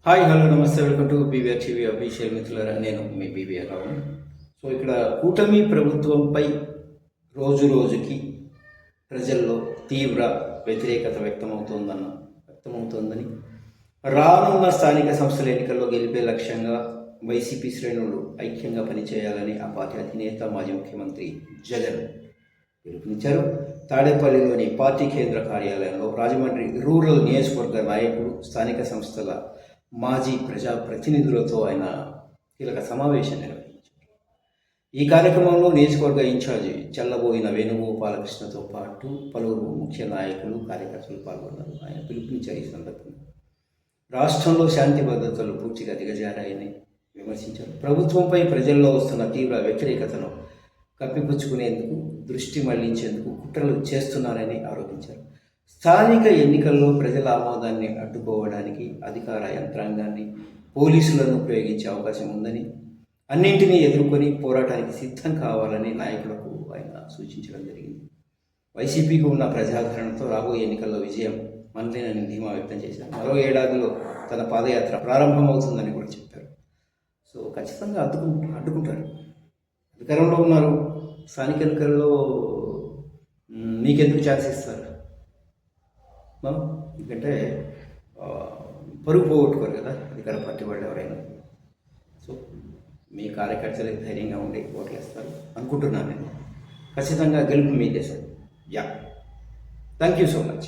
Hi hello నమస్తే welcome to BVR TV official మిత్రులారా, నేను మీ బీవీఆర్ రావు. సో ఇక్కడ కూటమి ప్రభుత్వంపై రోజు రోజుకి ప్రజల్లో తీవ్ర వ్యతిరేకత వ్యక్తమవుతోందని రానున్న స్థానిక సంస్థల ఎన్నికల్లో గెలిపే లక్ష్యంగా వైసీపీ శ్రేణులు ఐక్యంగా పనిచేయాలని ఆ పార్టీ అధినేత మాజీ ముఖ్యమంత్రి జగన్ పిలుపునిచ్చారు. తాడేపల్లిలోని పార్టీ కేంద్ర కార్యాలయంలో రాజమండ్రి రూరల్ నియోజకవర్గ నాయకులు, స్థానిక సంస్థల మాజీ ప్రజాప్రతినిధులతో ఆయన కీలక సమావేశం నిర్వహించారు. ఈ కార్యక్రమంలో నియోజకవర్గ ఇన్ఛార్జి చల్లబోయిన వేణుగోపాలకృష్ణతో పాటు పలువురు ముఖ్య నాయకులు, కార్యకర్తలు పాల్గొన్నారు. ఆయన పిలుపునిచ్చారు. ఈ సందర్భంగా రాష్ట్రంలో శాంతి భద్రతలు పూర్తిగా దిగజారాయని విమర్శించారు. ప్రభుత్వంపై ప్రజల్లో వస్తున్న తీవ్ర వ్యతిరేకతను కప్పిపుచ్చుకునేందుకు, దృష్టి మళ్లించేందుకు కుట్రలు చేస్తున్నారని ఆరోపించారు. స్థానిక ఎన్నికల్లో ప్రజల ఆమోదాన్ని అడ్డుకోవడానికి అధికార యంత్రాంగాన్ని, పోలీసులను ఉపయోగించే అవకాశం ఉందని, అన్నింటినీ ఎదుర్కొని పోరాటానికి సిద్ధం కావాలని నాయకులకు ఆయన సూచించడం జరిగింది. వైసీపీకి ఉన్న ప్రజాదరణతో రాబోయే ఎన్నికల్లో విజయం మనలేనని ధీమా వ్యక్తం చేశారు. మరో ఏడాదిలో తన పాదయాత్ర ప్రారంభమవుతుందని కూడా చెప్పారు. సో ఖచ్చితంగా అడ్డుకుంటారు. అధికారంలో ఉన్నారు, స్థానిక ఎన్నికల్లో మీకెందుకు ఛాన్స్ ఇస్తారు? ఎందుకంటే పరుగు పోగొట్టుకోరు కదా అధికార పార్టీ వాళ్ళు ఎవరైనా. సో మీ కార్యకర్తలకు ధైర్యంగా ఉండి ఓట్లు వేస్తారు అనుకుంటున్నాను నేను. ఖచ్చితంగా గెలుపు మీదే sir. Yeah, thank you so much.